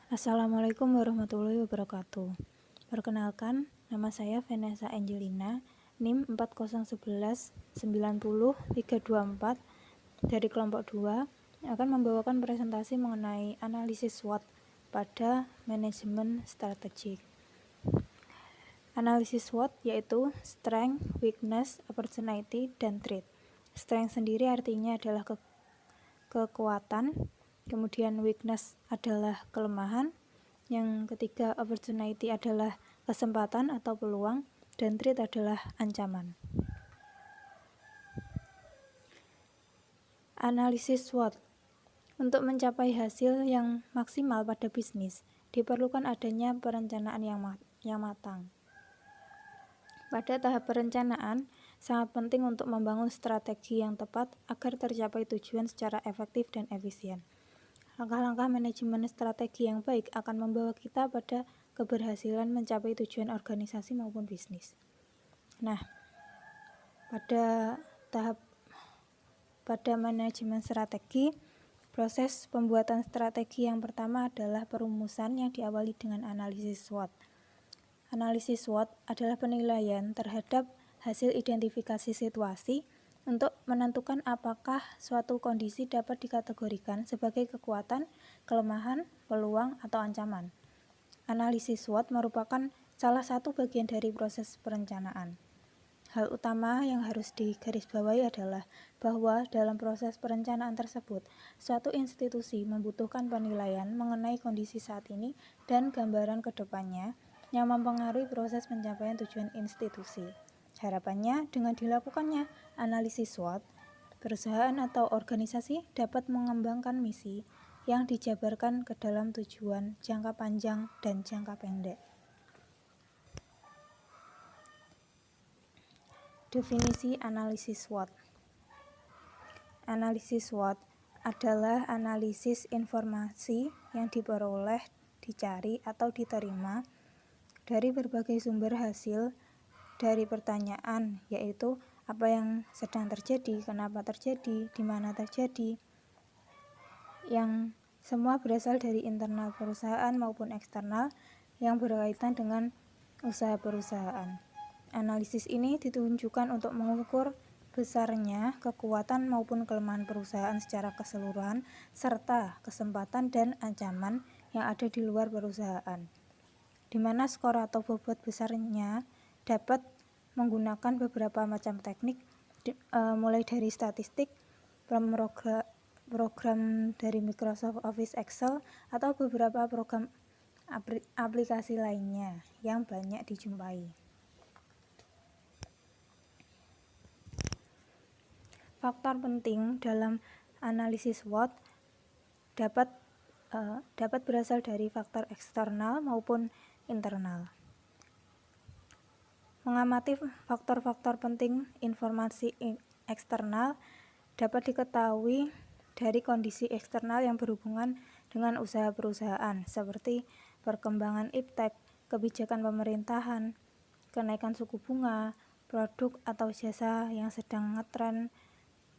Assalamualaikum warahmatullahi wabarakatuh. Perkenalkan, nama saya Vanessa Angelina, NIM 401190324 dari kelompok 2 akan membawakan presentasi mengenai analisis SWOT pada manajemen strategik. Analisis SWOT yaitu Strength, Weakness, Opportunity, dan Threat. Strength sendiri artinya adalah kekuatan, kemudian weakness adalah kelemahan, yang ketiga opportunity adalah kesempatan atau peluang, dan threat adalah ancaman. Analisis SWOT. Untuk mencapai hasil yang maksimal pada bisnis, diperlukan adanya perencanaan yang matang. Pada tahap perencanaan, sangat penting untuk membangun strategi yang tepat agar tercapai tujuan secara efektif dan efisien. Langkah-langkah manajemen strategi yang baik akan membawa kita pada keberhasilan mencapai tujuan organisasi maupun bisnis. Nah, pada manajemen strategi, proses pembuatan strategi yang pertama adalah perumusan yang diawali dengan analisis SWOT. Analisis SWOT adalah penilaian terhadap hasil identifikasi situasi untuk menentukan apakah suatu kondisi dapat dikategorikan sebagai kekuatan, kelemahan, peluang, atau ancaman. Analisis SWOT merupakan salah satu bagian dari proses perencanaan. Hal utama yang harus digarisbawahi adalah bahwa dalam proses perencanaan tersebut, suatu institusi membutuhkan penilaian mengenai kondisi saat ini dan gambaran ke depannya yang mempengaruhi proses pencapaian tujuan institusi. Harapannya, dengan dilakukannya analisis SWOT, perusahaan atau organisasi dapat mengembangkan misi yang dijabarkan ke dalam tujuan jangka panjang dan jangka pendek. Definisi analisis SWOT. Analisis SWOT adalah analisis informasi yang diperoleh, dicari, atau diterima dari berbagai sumber hasil dari pertanyaan, yaitu apa yang sedang terjadi, kenapa terjadi, di mana terjadi, yang semua berasal dari internal perusahaan maupun eksternal yang berkaitan dengan usaha perusahaan. Analisis ini ditunjukkan untuk mengukur besarnya kekuatan maupun kelemahan perusahaan secara keseluruhan, serta kesempatan dan ancaman yang ada di luar perusahaan, di mana skor atau bobot besarnya dapat menggunakan beberapa macam teknik, mulai dari statistik, program dari Microsoft Office Excel, atau beberapa program aplikasi lainnya yang banyak dijumpai. Faktor penting dalam analisis SWOT dapat berasal dari faktor eksternal maupun internal. Mengamati faktor-faktor penting informasi eksternal dapat diketahui dari kondisi eksternal yang berhubungan dengan usaha perusahaan, seperti perkembangan iptek, kebijakan pemerintahan, kenaikan suku bunga, produk atau jasa yang sedang ngetren,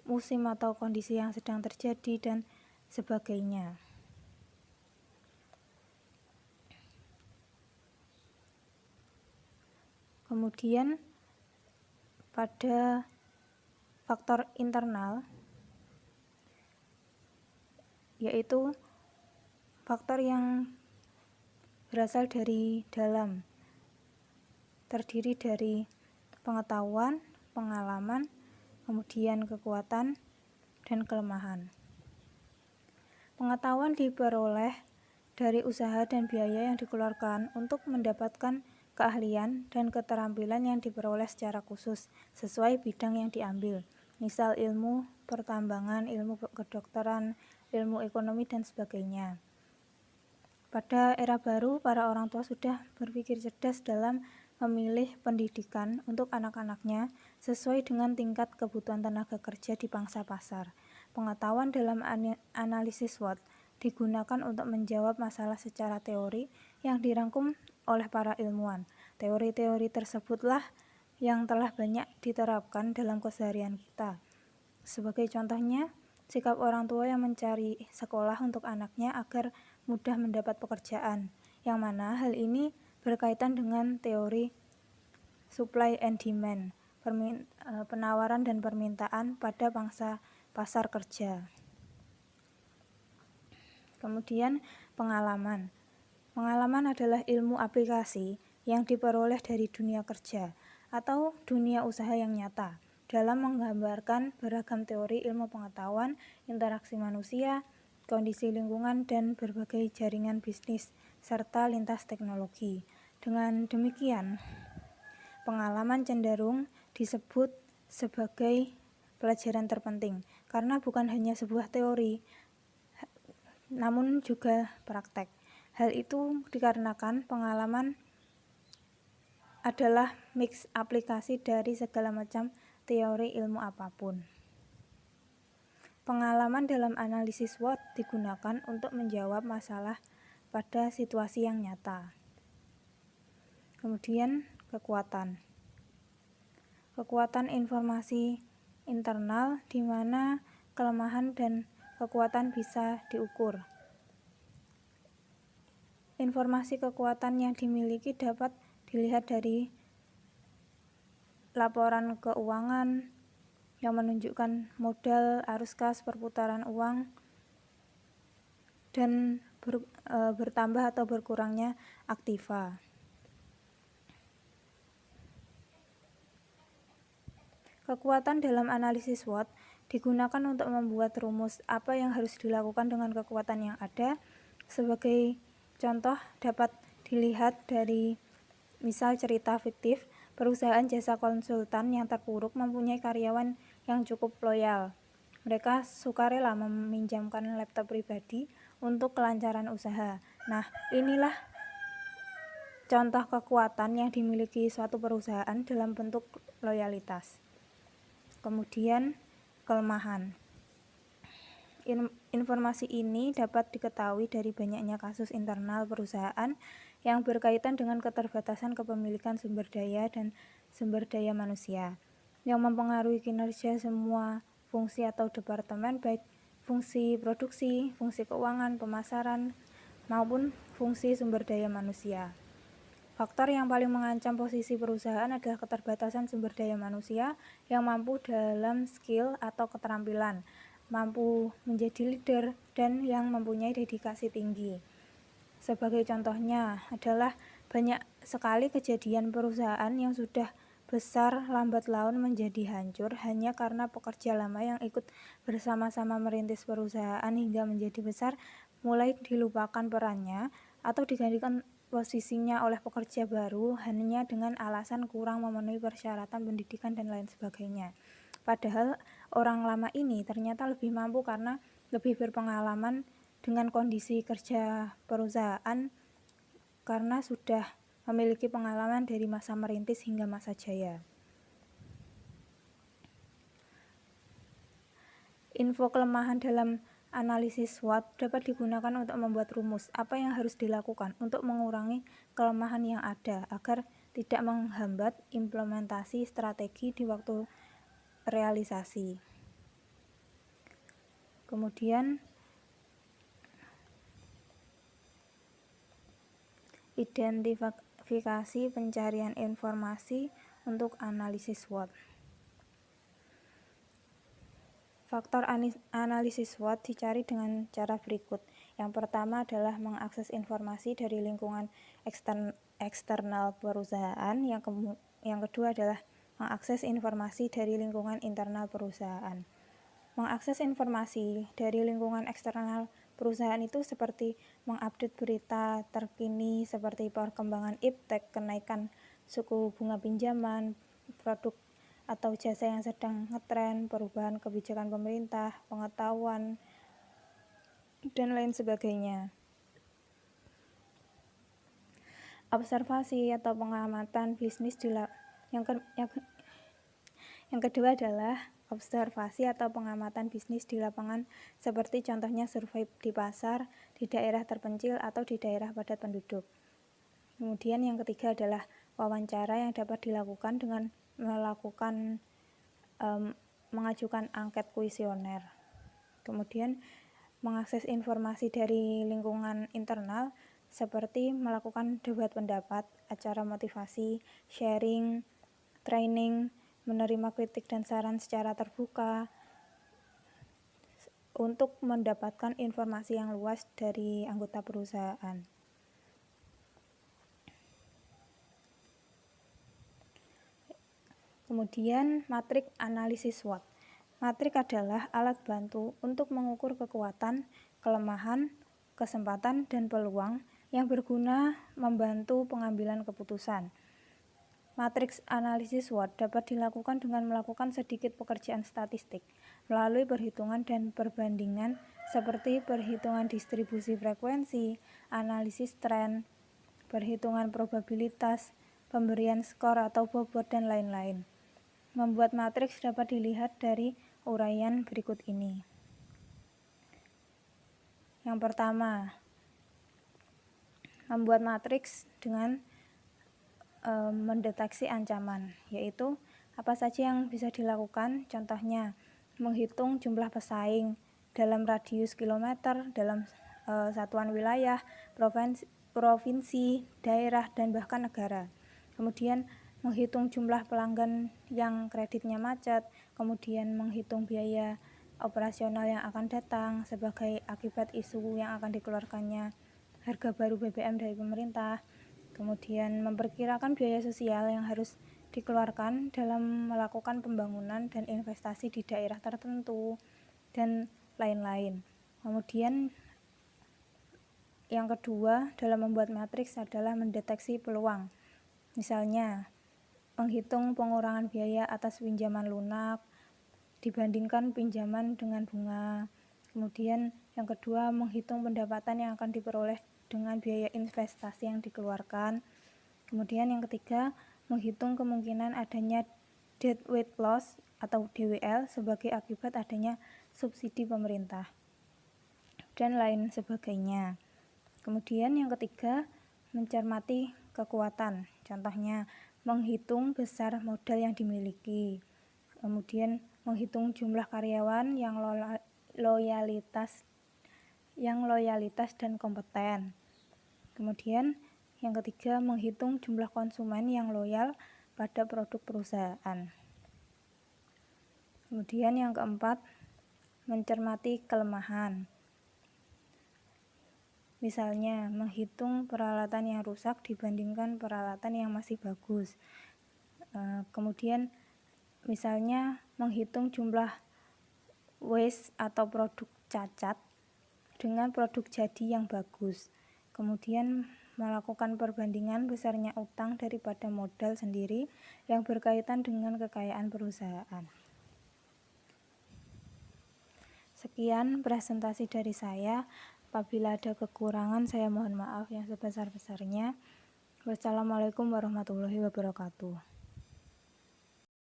musim atau kondisi yang sedang terjadi, dan sebagainya. Kemudian pada faktor internal, yaitu faktor yang berasal dari dalam, terdiri dari pengetahuan, pengalaman, kemudian kekuatan, dan kelemahan. Pengetahuan diperoleh dari usaha dan biaya yang dikeluarkan untuk mendapatkan keahlian dan keterampilan yang diperoleh secara khusus sesuai bidang yang diambil, misal ilmu pertambangan, ilmu kedokteran, ilmu ekonomi, dan sebagainya. Pada era baru, para orang tua sudah berpikir cerdas dalam memilih pendidikan untuk anak-anaknya sesuai dengan tingkat kebutuhan tenaga kerja di pangsa pasar. Pengetahuan dalam analisis SWOT digunakan untuk menjawab masalah secara teori yang dirangkum oleh para ilmuwan. Teori-teori tersebutlah yang telah banyak diterapkan dalam keseharian kita. Sebagai contohnya, sikap orang tua yang mencari sekolah untuk anaknya agar mudah mendapat pekerjaan, yang mana hal ini berkaitan dengan teori supply and demand, penawaran dan permintaan pada pangsa pasar kerja. Kemudian pengalaman. Pengalaman adalah ilmu aplikasi yang diperoleh dari dunia kerja atau dunia usaha yang nyata dalam menggambarkan beragam teori ilmu pengetahuan, interaksi manusia, kondisi lingkungan, dan berbagai jaringan bisnis, serta lintas teknologi. Dengan demikian, pengalaman cenderung disebut sebagai pelajaran terpenting, karena bukan hanya sebuah teori, namun juga praktek. Hal itu dikarenakan pengalaman adalah mix aplikasi dari segala macam teori ilmu apapun. Pengalaman dalam analisis SWOT digunakan untuk menjawab masalah pada situasi yang nyata. Kemudian kekuatan. Kekuatan informasi internal di mana kelemahan dan kekuatan bisa diukur. Informasi kekuatan yang dimiliki dapat dilihat dari laporan keuangan yang menunjukkan modal, arus kas, perputaran uang, dan bertambah atau berkurangnya aktiva. Kekuatan dalam analisis SWOT digunakan untuk membuat rumus apa yang harus dilakukan dengan kekuatan yang ada. Sebagai contoh dapat dilihat dari misal cerita fiktif, perusahaan jasa konsultan yang terpuruk mempunyai karyawan yang cukup loyal. Mereka sukarela meminjamkan laptop pribadi untuk kelancaran usaha. Nah, inilah contoh kekuatan yang dimiliki suatu perusahaan dalam bentuk loyalitas. Kemudian kelemahan. Informasi ini dapat diketahui dari banyaknya kasus internal perusahaan yang berkaitan dengan keterbatasan kepemilikan sumber daya dan sumber daya manusia, yang mempengaruhi kinerja semua fungsi atau departemen, baik fungsi produksi, fungsi keuangan, pemasaran, maupun fungsi sumber daya manusia. Faktor yang paling mengancam posisi perusahaan adalah keterbatasan sumber daya manusia yang mampu dalam skill atau keterampilan, mampu menjadi leader, dan yang mempunyai dedikasi tinggi. Sebagai contohnya adalah banyak sekali kejadian perusahaan yang sudah besar lambat laun menjadi hancur hanya karena pekerja lama yang ikut bersama-sama merintis perusahaan hingga menjadi besar mulai dilupakan perannya atau digantikan posisinya oleh pekerja baru hanya dengan alasan kurang memenuhi persyaratan pendidikan dan lain sebagainya. Padahal orang lama ini ternyata lebih mampu karena lebih berpengalaman dengan kondisi kerja perusahaan karena sudah memiliki pengalaman dari masa merintis hingga masa jaya. Info kelemahan dalam analisis SWOT dapat digunakan untuk membuat rumus apa yang harus dilakukan untuk mengurangi kelemahan yang ada agar tidak menghambat implementasi strategi di waktu realisasi. Kemudian identifikasi pencarian informasi untuk analisis SWOT. Faktor analisis SWOT dicari dengan cara berikut. Yang pertama adalah mengakses informasi dari lingkungan eksternal perusahaan. Yang kedua adalah mengakses informasi dari lingkungan internal perusahaan. Mengakses informasi dari lingkungan eksternal perusahaan itu seperti mengupdate berita terkini seperti perkembangan iptek, kenaikan suku bunga pinjaman, produk atau jasa yang sedang ngetren, perubahan kebijakan pemerintah, pengetahuan, dan lain sebagainya. Observasi atau pengamatan bisnis yang kedua adalah observasi atau pengamatan bisnis di lapangan seperti contohnya survei di pasar, di daerah terpencil, atau di daerah padat penduduk. Kemudian yang ketiga adalah wawancara yang dapat dilakukan dengan mengajukan angket kuesioner. Kemudian mengakses informasi dari lingkungan internal seperti melakukan debat pendapat, acara motivasi, sharing, training, menerima kritik dan saran secara terbuka untuk mendapatkan informasi yang luas dari anggota perusahaan. Kemudian matrik analisis SWOT. Matrik adalah alat bantu untuk mengukur kekuatan, kelemahan, kesempatan, dan peluang yang berguna membantu pengambilan keputusan. Matriks analisis SWOT dapat dilakukan dengan melakukan sedikit pekerjaan statistik melalui perhitungan dan perbandingan seperti perhitungan distribusi frekuensi, analisis tren, perhitungan probabilitas, pemberian skor atau bobot, dan lain-lain. Membuat matriks dapat dilihat dari uraian berikut ini. Yang pertama, membuat matriks dengan mendeteksi ancaman, yaitu apa saja yang bisa dilakukan. Contohnya, menghitung jumlah pesaing dalam radius kilometer, dalam satuan wilayah, provinsi, daerah, dan bahkan negara. Kemudian menghitung jumlah pelanggan yang kreditnya macet, kemudian menghitung biaya operasional yang akan datang sebagai akibat isu yang akan dikeluarkannya harga baru BBM dari pemerintah, kemudian memperkirakan biaya sosial yang harus dikeluarkan dalam melakukan pembangunan dan investasi di daerah tertentu, dan lain-lain. Kemudian yang kedua dalam membuat matriks adalah mendeteksi peluang. Misalnya, menghitung pengurangan biaya atas pinjaman lunak dibandingkan pinjaman dengan bunga. Kemudian yang kedua, menghitung pendapatan yang akan diperoleh dengan biaya investasi yang dikeluarkan. Kemudian yang ketiga, menghitung kemungkinan adanya deadweight loss atau DWL sebagai akibat adanya subsidi pemerintah, dan lain sebagainya. Kemudian yang ketiga, mencermati kekuatan. Contohnya, menghitung besar modal yang dimiliki. Kemudian menghitung jumlah karyawan yang loyalitas dan kompeten. Kemudian yang ketiga, menghitung jumlah konsumen yang loyal pada produk perusahaan. Kemudian yang keempat, mencermati kelemahan. Misalnya, menghitung peralatan yang rusak dibandingkan peralatan yang masih bagus. Kemudian, misalnya menghitung jumlah waste atau produk cacat dengan produk jadi yang bagus. Kemudian, melakukan perbandingan besarnya utang daripada modal sendiri yang berkaitan dengan kekayaan perusahaan. Sekian presentasi dari saya. Apabila ada kekurangan, saya mohon maaf yang sebesar-besarnya. Wassalamualaikum warahmatullahi wabarakatuh.